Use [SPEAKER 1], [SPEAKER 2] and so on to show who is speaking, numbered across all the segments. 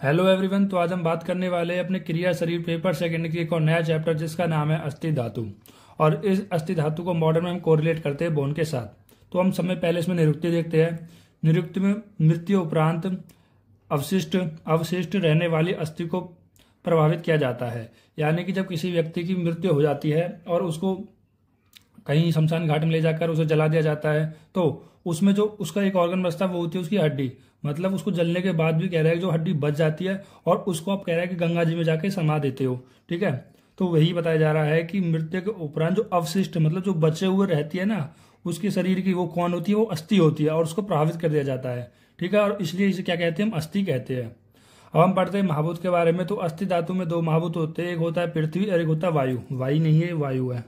[SPEAKER 1] Hello everyone. तो आज हम बात करने वाले हैं अपने क्रिया शरीर पेपर सेकंड की एक और नया चैप्टर जिसका नाम है अस्थि धातु। और इस अस्थि धातु को मॉडर्न में हम कोरिलेट करते हैं बोन के साथ। तो हम समय पहले इसमें निरुक्ति देखते हैं। निरुक्ति में मृत्यु उपरांत अवशिष्ट रहने वाली अस्थि को प्रभावित किया जाता है। यानी कि जब किसी व्यक्ति की मृत्यु हो जाती है और उसको कहीं शमशान घाट में ले जाकर उसे जला दिया जाता है, तो उसमें जो उसका एक ऑर्गन बचता है वो होती है उसकी हड्डी। मतलब उसको जलने के बाद भी कह रहा है कि जो हड्डी बच जाती है और उसको आप कह रहे हैं कि गंगा जी में जाके समा देते हो। ठीक है, तो वही बताया जा रहा है कि मृत्यु के उपरांत जो अवशिष्ट मतलब जो बचे हुए रहती है ना उसके शरीर की, वो कौन होती है? वो अस्थि होती है और उसको प्रभावित कर दिया जाता है। ठीक है, और इसलिए इसे क्या कहते हैं? हम अस्थि कहते हैं। अब हम पढ़ते हैं महाभूत के बारे में। तो अस्थि धातु में दो महाभूत होते हैं, एक होता है पृथ्वी और एक होता है वायु। वायु नहीं है, वायु है।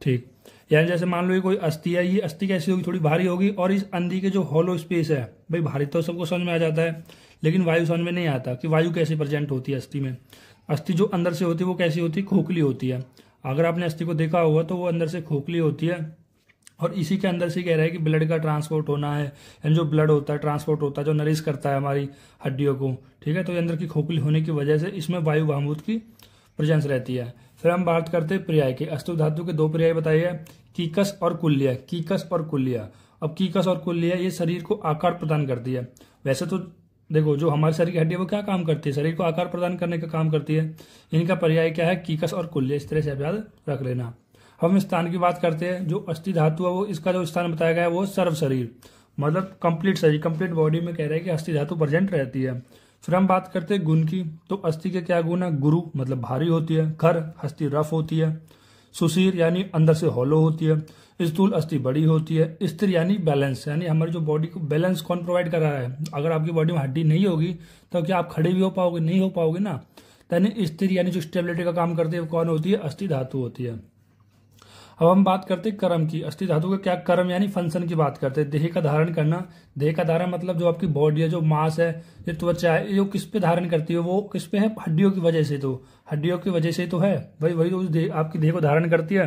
[SPEAKER 1] ठीक, यानी जैसे मान लो ये कोई अस्थि है, ये अस्थि कैसी होगी? थोड़ी भारी होगी। और इस अंधी के जो हॉलो स्पेस है, भाई भारी तो सबको समझ में आ जाता है, लेकिन वायु समझ में नहीं आता कि वायु कैसे प्रेजेंट होती है अस्थि में। अस्थि जो अंदर से होती है वो कैसी होती है? खोखली होती है। अगर आपने अस्थि को देखा होगा तो वो अंदर से खोखली होती है। और इसी के अंदर से कह रहा है कि ब्लड का ट्रांसपोर्ट होना है, यानी जो ब्लड होता है ट्रांसपोर्ट होता है, जो नरिश करता है हमारी हड्डियों को। ठीक है, तो ये अंदर की खोखली होने की वजह से इसमें वायु महाभूत की प्रेजेंस रहती है। फिर हम बात करते हैं पर्याय की। अस्थि धातु के दो पर्याय बताइए, कीकस और कुल्य। कीकस और कुल्य। अब कीकस और कुल्य ये शरीर को आकार प्रदान करती है। वैसे तो देखो, जो हमारे शरीर की हड्डी है वो क्या काम करती है? शरीर को आकार प्रदान करने का काम करती है। इनका पर्याय क्या है? कीकस और कुल्य। इस तरह से आप याद रख लेना। हम स्थान की बात करते हैं। जो अस्थि धातु है वो इसका जो स्थान बताया गया है वो सर्व शरीर, मतलब कंप्लीट शरीर, कंप्लीट बॉडी में कह रहे हैं कि अस्थि धातु प्रेजेंट रहती है। फिर हम बात करते हैं गुण की। तो अस्थि के क्या गुण है? गुरु मतलब भारी होती है। खर अस्थि रफ होती है। सुशीर यानी अंदर से हॉलो होती है। स्थूल अस्थि बड़ी होती है। स्थिर यानी बैलेंस, यानी हमारी जो बॉडी को बैलेंस कौन प्रोवाइड कर रहा है? अगर आपकी बॉडी में हड्डी नहीं होगी तो क्या आप खड़े भी हो पाओगे? नहीं हो पाओगे ना। यानी स्थिर यानी जो स्टेबिलिटी का काम करती है वो कौन होती है? अस्थि धातु होती है। अब हम बात करते हैं कर्म की। अस्थि धातु का क्या कर्म यानी फंक्शन की बात करते हैं। देह का धारण करना। देह का धारण मतलब जो आपकी बॉडी है, जो मांस है, ये त्वचा है, ये किस पे धारण करती है? वो किस पे है? हड्डियों की वजह से। तो हड्डियों की वजह से तो है, वही वही तो आपकी देह को धारण करती है।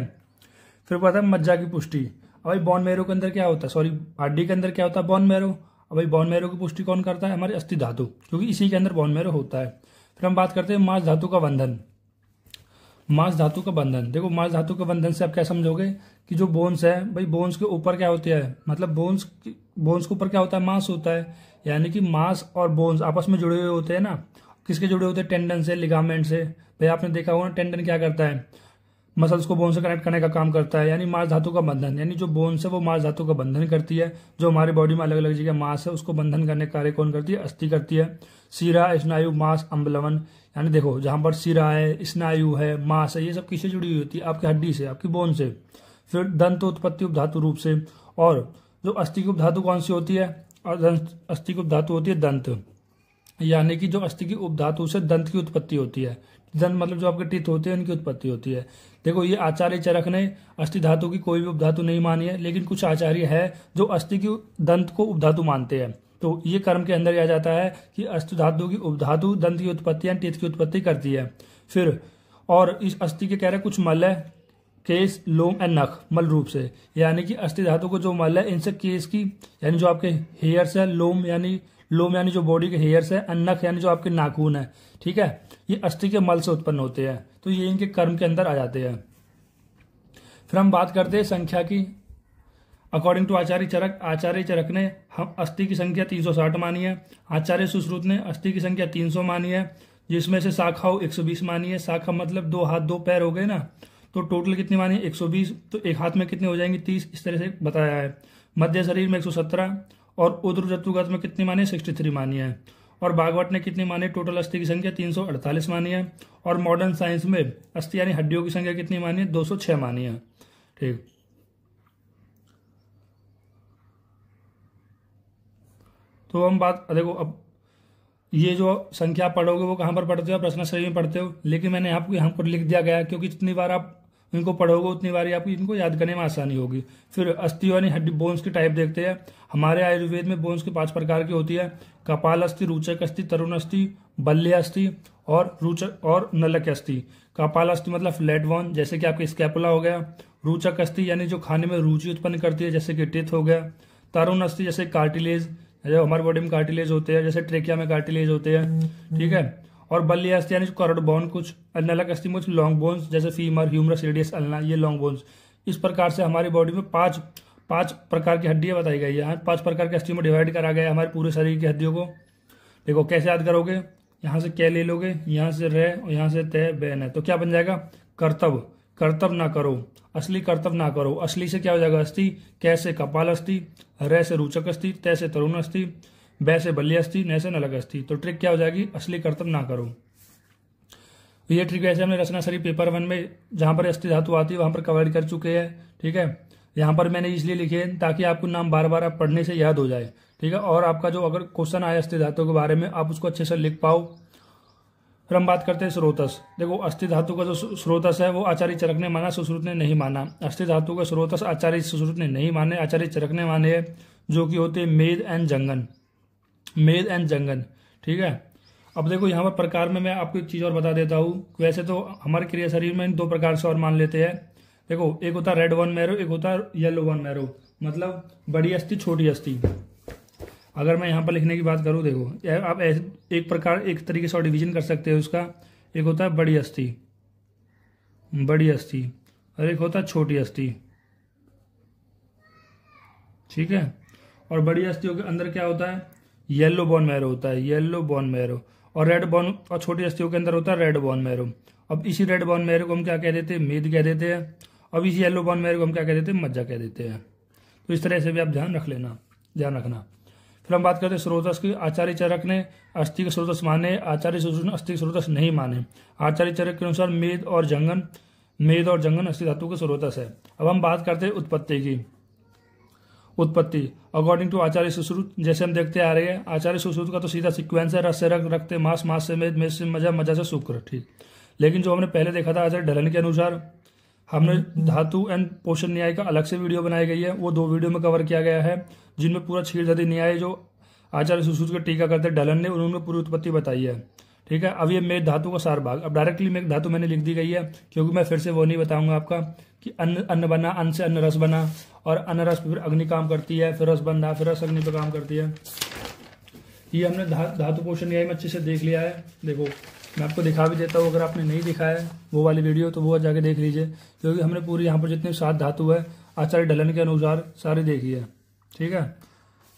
[SPEAKER 1] फिर बात है मज्जा की पुष्टि। अब भाई बोन मैरो के अंदर क्या होता है? सॉरी, हड्डी के अंदर क्या होता है? Bone marrow. अब भाई बोन मैरो की पुष्टि कौन करता है? हमारे अस्थि धातु, क्योंकि इसी के अंदर बोन मैरो होता है। फिर हम बात करते हैं मांस धातु का बंधन। मांस धातु का बंधन। देखो, मांस धातु के बंधन से आप क्या समझोगे कि जो बोन्स है, भाई बोन्स के ऊपर क्या होती है? मतलब बोन्स के ऊपर क्या होता है? मांस होता है। यानी कि मांस और बोन्स आपस में जुड़े हुए होते हैं ना। किसके जुड़े होते हैं? टेंडन से, लिगामेंट से। भाई आपने देखा होगा ना, टेंडन क्या करता है? मसल्स को बोन से कनेक्ट करने का काम करता है। यानी मांस धातु का बंधन, यानी जो बोन्स है वो मांस धातु का बंधन करती है। जो हमारी बॉडी में अलग अलग जगह मांस है उसको बंधन करने का कार्य कौन करती है? अस्थि करती है। शिरा, स्नायु, मांस, अम्बलवन। यानी देखो, जहां पर शिरा है, स्नायु है, मांस है, ये सब किससे जुड़ी हुई होती है? आपकी हड्डी से, आपकी बोन से। फिर दंत उत्पत्ति उपधातु रूप से। और जो अस्थि की उपधातु कौन सी होती है? और अस्थि की उपधातु होती है दंत। यानी कि जो अस्थि की उपधातु से दंत की उत्पत्ति होती है। दंत मतलब जो आपके टीथ होते हैं उनकी उत्पत्ति होती है। देखो, ये आचार्य चरक ने अस्थि धातु की कोई भी उपधातु नहीं मानी है, लेकिन कुछ आचार्य है जो अस्थि की दंत को उपधातु मानते हैं। तो ये कर्म के अंदर आ जाता है कि अस्थि धातु की उपधातु दंत की उत्पत्ति या टीथ की उत्पत्ति करती है। फिर और इस अस्थि के कह रहे कुछ मल है, केस, लोम एंड नख, मल रूप से। यानी कि अस्थि धातु को जो मल है इनसे केस की, यानी जो आपके हेयर्स है, लोम यानी जो बॉडी के हेयर्स है, नख यानी जो आपके नाखून है। ठीक है, ये अस्थि के मल से उत्पन्न होते हैं। तो ये इनके कर्म के अंदर आ जाते हैं। फिर हम बात करते हैं संख्या की। अकॉर्डिंग टू आचार्य चरक ने हम अस्थि की संख्या 360 मानी है। आचार्य सुश्रुत ने अस्थि की संख्या 300 मानी है, जिसमें से शाखाओं 120 मानी है। शाखा मतलब 2 हाथ 2 पैर हो गए ना, तो टोटल कितनी मानी है? 120। तो एक हाथ में कितने हो जाएंगे? 30। इस तरह से बताया है। मध्य शरीर में 117 और उद्र जतुगत में कितनी मानी है? 63 मानी है। और भागवत ने कितनी मानी? टोटल अस्थि की संख्या 348 मानी है। और मॉडर्न साइंस में अस्थि यानी हड्डियों की संख्या कितनी मानी है? 206 मानी है। ठीक, तो हम बात देखो, अब ये जो संख्या पढ़ोगे वो कहाँ पर पढ़ते हो? प्रश्न शरीर में पढ़ते हो, लेकिन मैंने आपको यहाँ पर लिख दिया गया है, क्योंकि जितनी बार आप इनको पढ़ोगे उतनी बार आपको इनको याद करने में आसानी होगी। फिर अस्थि यानी हड्डी, बोन्स की टाइप देखते हैं। हमारे आयुर्वेद में बोन्स की 5 प्रकार की होती है। कपाल अस्थि, रुचक अस्थि, तरुण अस्थि, बल्य अस्थि और रुचक और नलक अस्थि। कपाल अस्थि मतलब फ्लैट बोन, जैसे कि आपके स्कैपुला हो गया। रुचक अस्थि यानी जो खाने में रुचि उत्पन्न करती है, जैसे कि टेथ हो गया। तरुण अस्थि जैसे कार्टिलेज, जो हमारी बॉडी में कार्टिलेज होते हैं, जैसे ट्रेकिया में कार्टिलेज होते हैं, ठीक है। और बल्ली अस्थि यानी कॉर्ड बोन, कुछ अन्नलक अस्थि कुछ लॉन्ग बोन्स जैसे फीमर, ह्यूमरस, रेडियस, अल्ना, ये लॉन्ग बोन्स। इस प्रकार से हमारी बॉडी में पांच प्रकार की हड्डियां बताई गई है, 5 प्रकार की हड्डियों में डिवाइड करा गया है हमारे पूरे शरीर की हड्डियों को। देखो कैसे याद करोगे, यहाँ से कै ले लोगे, यहाँ से रे और यहाँ से तय बैन है, तो क्या बन जाएगा कर्तव्य, कर्तव्य ना करो, असली कर्तव्य ना करो। असली से क्या हो जाएगा अस्थि, कैसे कपाल अस्थि, रे से रूचक अस्थि, तय से तरुण अस्थि, बै से बल्ली अस्थि, नय से नलक अस्थि। तो ट्रिक क्या हो जाएगी, असली कर्तव्य ना करो। ये ट्रिक वैसे हमने रचना शरीर पेपर 1 में जहां पर अस्थि धातु आती है वहां पर कवर कर चुके हैं, ठीक है। यहाँ पर मैंने इसलिए लिखे ताकि आपको नाम बार बार आप पढ़ने से याद हो जाए, ठीक है। और आपका जो अगर क्वेश्चन आए अस्थि धातु के बारे में आप उसको अच्छे से लिख पाओ। फिर हम बात करते हैं स्रोतस। देखो अस्थि धातु का जो स्रोतस है वो आचार्य चरक ने माना, सुश्रुत ने नहीं माना। अस्थि धातु का स्रोतस आचार्य सुश्रुत ने नहीं माने, आचार्य चरक ने माने, जो कि होते मेद एंड जंगन, मेद एंड जंगन, ठीक है। अब देखो यहाँ पर प्रकार में मैं आपको एक चीज और बता देता हूँ। वैसे तो हमारे क्रिया शरीर में 2 प्रकार से और मान लेते हैं। देखो एक होता है रेड बोन मैरो, एक होता है येलो बोन मैरो, मतलब बड़ी अस्थि छोटी अस्थि। अगर मैं यहाँ पर लिखने की बात करूँ, देखो आप एक तरीके से और डिवीजन कर सकते हो उसका। एक होता है बड़ी अस्थि, बड़ी अस्थि, और एक होता है छोटी अस्थि, ठीक है। और बड़ी अस्थियों के अंदर क्या होता है, येलो बोन मैरो होता है, येलो बोन मैरो। और रेड बोन और छोटी अस्थियों के अंदर होता है रेड बोन मैरो। अब इसी रेड बोन मैरो को हम क्या कह देते हैं, मेद कह देते हैं। अब इसी येलो बोन मैरो को हम क्या कह देते हैं, मज्जा कह देते हैं। तो इस तरह से भी आप ध्यान रखना। फिर हम बात करते हैं स्रोतस की। आचार्य चरक ने अस्थि के स्रोतस माने, आचार्य सुश्रुत ने अस्थि के स्रोतस नहीं माने। आचार्य चरक के अनुसार मेद और जंगन अस्थि धातु के स्रोतस है। अब हम बात करते हैं उत्पत्ति की। उत्पत्ति अकॉर्डिंग टू आचार्य सुश्रुत, जैसे हम देखते आ रहे हैं, आचार्य सुश्रुत का तो सीधा सीक्वेंस है, रस से रक्त, रक्त से मांस, मांस से मेद, मेद से मजा, मजा से शुक्र, ठीक। लेकिन जो हमने पहले देखा था आचार्य ढलन के अनुसार, हमने धातु एंड पोषण न्याय का अलग से वीडियो बनाई गई है, वो 2 वीडियो में कवर किया गया है, जिनमें पूरा क्षीरदधि न्याय जो आचार्य सुश्रुत का टीका करते ढलन ने, उन्होंने पूरी उत्पत्ति बताई है, ठीक है। अब ये मेद धातु का सार भाग, अब डायरेक्टली मेद धातु मैंने लिख दी गई है, क्योंकि मैं फिर से वो नहीं बताऊंगा आपका कि अन्न बना, अन्न से अन्न रस बना, और अन्न रस फिर अग्नि काम करती है, फिर रस बंधा, फिर रस अग्नि पर काम करती है। ये हमने धातु पोषण न्याय में अच्छे से देख लिया है। देखो मैं आपको दिखा भी देता हूँ, अगर आपने नहीं दिखा है वो वाली वीडियो तो वो जाके देख लीजिए, क्योंकि हमने पूरी यहाँ पर जितने 7 धातु है आचार्य ढलन के अनुसार सारी देखी है, ठीक है।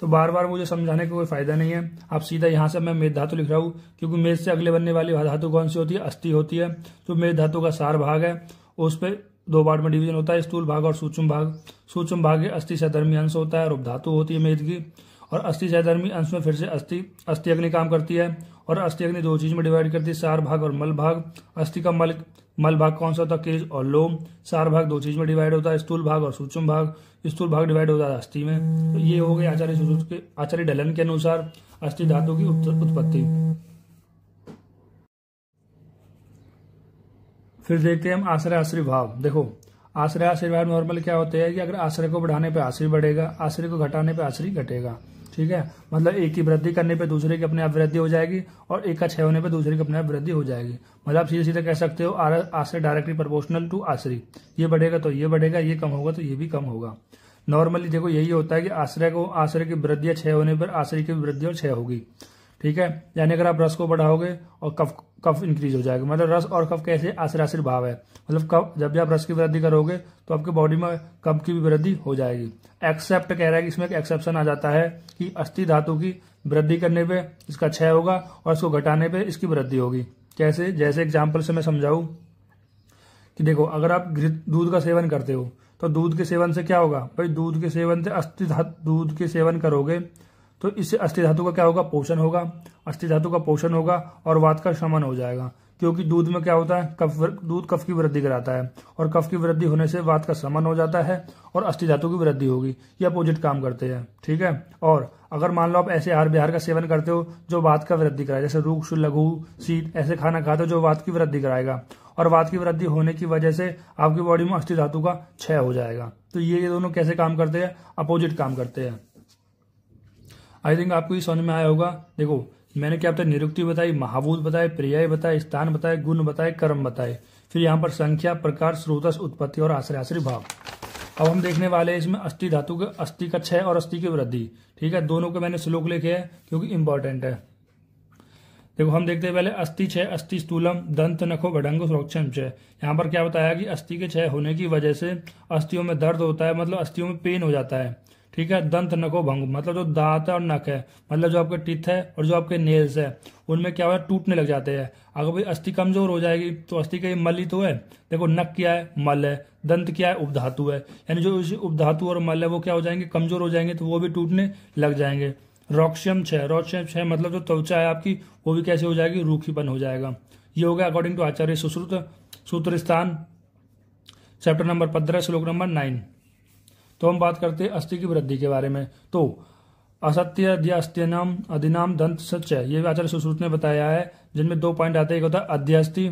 [SPEAKER 1] तो बार बार मुझे समझाने का कोई फायदा नहीं है, आप सीधा यहाँ से मैं मेद धातु लिख रहा हूँ, क्योंकि मेद से अगले बनने वाली धातु कौन सी होती है, अस्थि होती है। तो मेद धातु का सार भाग है, उस पर 2 पार्ट में डिवीजन होता है, स्थूल भाग और सूक्ष्म भाग। सूक्ष्म भाग अस्थि सहधर्मी अंश होता है और उपधातु होती है मेद की। और अस्थि सहधर्मी अंश में फिर से अस्थि अग्नि काम करती है, और अस्थि अग्नि 2 चीज में डिवाइड करती है, सार भाग और मल भाग। अस्थि का मल भाग कौन सा होता है, केज और लोम। सार भाग 2 चीज में डिवाइड होता है, स्थूल भाग और सूक्ष्म भाग। स्थूल भाग डिवाइड होता है अस्थि में। तो ये हो गए आचार्य ढलन के अनुसार अस्थि धातु की उत्पत्ति। फिर देखते हैं हम आश्रय आश्रय भाव। देखो आश्रय आश्रय भाव नॉर्मल क्या होते हैं कि अगर आश्रय को बढ़ाने पे आश्रय बढ़ेगा, आश्रय को घटाने पे आश्रय घटेगा, ठीक है। मतलब एक की वृद्धि करने पे दूसरे की अपने आप वृद्धि हो जाएगी, और एक का क्षय होने पे दूसरे की अपने आप वृद्धि हो जाएगी। मतलब आप सीधे सीधे कह सकते हो आश्रय डायरेक्टली प्रोपोर्शनल टू आश्रय। ये बढ़ेगा तो ये बढ़ेगा, ये कम होगा तो ये भी कम होगा। नॉर्मली देखो यही होता है कि आश्रय की वृद्धि या क्षय होने पर आश्रय की वृद्धि और क्षय होगी, ठीक है। यानी अगर आप रस को बढ़ाओगे और कफ इंक्रीज हो जाएगा। मतलब रस और कफ कैसे, आश्रय आश्रय भाव है। मतलब कफ, जब भी आप रस की वृद्धि करोगे तो आपकी बॉडी में कफ की भी वृद्धि हो जाएगी। एक्सेप्ट कह रहा है कि इसमें एक एक्सेप्शन आ जाता है कि अस्थि धातु की वृद्धि करने पे इसका क्षय होगा और इसको घटाने पे इसकी वृद्धि होगी। कैसे, जैसे एग्जाम्पल से मैं समझाऊं कि देखो अगर आप दूध का सेवन करते हो तो दूध के सेवन से क्या होगा भाई, दूध के सेवन से दूध के सेवन करोगे तो इससे अस्थि धातु का क्या होगा, पोषण होगा। अस्थि धातु का पोषण होगा और वात का शमन हो जाएगा, क्योंकि दूध में क्या होता है, दूध कफ की वृद्धि कराता है, और कफ की वृद्धि होने से वात का शमन हो जाता है और अस्थि धातु की वृद्धि होगी। ये अपोजिट काम करते हैं, ठीक है। और अगर मान लो आप ऐसे आहार विहार का सेवन करते हो जो वात का वृद्धि कराए, जैसे रूक्ष, लघु, शीत, ऐसे खाना खाते हो जो वात की वृद्धि कराएगा, और वात की वृद्धि होने की वजह से आपकी बॉडी में अस्थि धातु का क्षय हो जाएगा। तो ये दोनों कैसे काम करते हैं, अपोजिट काम करते हैं। आई थिंक आपको ये समझ में आया होगा। देखो मैंने क्या बताया, निरुक्ति बताई, महाभूत बताए, पर्याय बताए, स्थान बताए, गुण बताए, कर्म बताए। फिर यहाँ पर संख्या, प्रकार, स्रोतस, उत्पत्ति और आश्रय आश्रय भाव। अब हम देखने वाले हैं इसमें अस्थि धातु के अस्थि का क्षय और अस्थि की वृद्धि। ठीक है, दोनों के मैंने श्लोक लिखे हैं क्योंकि इंपॉर्टेंट है। देखो हम देखते हैं पहले अस्थि क्षय अस्थि स्थूलम दंत नखो भडंग सुरक्षम क्षय। यहाँ पर क्या बताया कि अस्थि के क्षय होने की वजह से अस्थियों में दर्द होता है, मतलब अस्थियों में पेन हो जाता है। ठीक है, दंत नखो भंग मतलब जो दांत है और नख है, मतलब जो आपके टीथ है और जो आपके नेल्स है, उनमें क्या हुआ टूटने लग जाते हैं। अगर भाई अस्थि कमजोर हो जाएगी तो अस्थि का ये मल ही तो है। देखो नख क्या है, मल है, दंत क्या है, उपधातु है, यानी जो उपधातु और मल है वो क्या हो जाएंगे, कमजोर हो जाएंगे, तो वो भी टूटने लग जाएंगे। रोक्षम क्षय मतलब जो त्वचा है आपकी वो भी कैसे हो जाएगी, रूखीपन हो जाएगा। ये हो गया अकॉर्डिंग टू आचार्य सुश्रुत सूत्र स्थान चैप्टर नंबर 15 श्लोक नंबर 9। तो हम बात करते हैं अस्थि की वृद्धि के बारे में। तो असत्य अध्यस्त्यनाम अधिनाम दंत सच्चय, ये भी आचार्य सुश्रुत ने बताया है, जिनमें 2 पॉइंट आते हैं। एक होता है अध्यस्थि,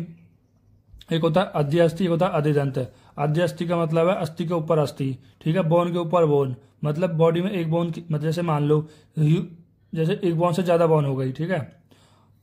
[SPEAKER 1] एक होता है अध्यस्थि, एक होता है अधिदंत। अध्यस्थि का मतलब है अस्थि के ऊपर अस्थि। ठीक है, बोन के ऊपर बोन, मतलब बॉडी में एक बोन मतलब जैसे मान लो जैसे एक बोन से ज्यादा बोन हो गई। ठीक है,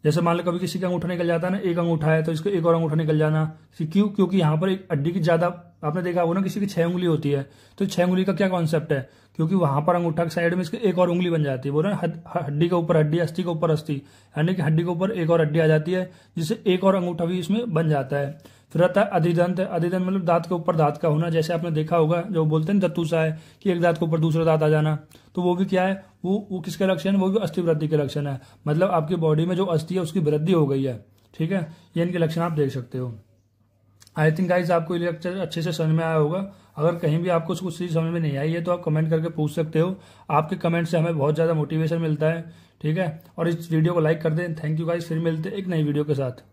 [SPEAKER 1] जैसे मान लो कभी किसी का अंगूठा निकल जाता है ना, एक अंगूठा है तो इसको एक और अंगूठा निकल जाना। क्यों? क्योंकि यहाँ पर एक हड्डी की ज्यादा, आपने देखा होगा ना किसी की 6 उंगली होती है, तो 6 उंगली का क्या कॉन्सेप्ट है, क्योंकि वहां पर अंगूठा के साइड में इसके एक और उंगली बन जाती है। बोल रहे हड्डी के ऊपर हड्डी, अस्थि के ऊपर अस्थि, यानी कि हड्डी के ऊपर एक और हड्डी आ जाती है, जिससे एक और अंगूठा भी इसमें बन जाता है। फिर आता है अधिदंत। अधिदंत मतलब दांत के ऊपर दांत का होना, जैसे आपने देखा होगा जो बोलते हैं दत्तूसा है कि एक दांत के ऊपर दूसरा दांत आ जाना, तो वो भी क्या है, वो किसके लक्षण है, वो भी अस्थि वृद्धि के लक्षण है। मतलब आपकी बॉडी में जो अस्थि है उसकी वृद्धि हो गई है। ठीक है, ये इनके लक्षण आप देख सकते हो। आई थिंक गाइस आपको ये लेक्चर अच्छे से समझ में आया होगा। अगर कहीं भी आपको कुछ चीज समझ में नहीं आई है तो आप कमेंट करके पूछ सकते हो। आपके कमेंट से हमें बहुत ज्यादा मोटिवेशन मिलता है। ठीक है, और इस वीडियो को लाइक कर दें। थैंक यू गाइस, फिर मिलते हैं एक नई वीडियो के साथ।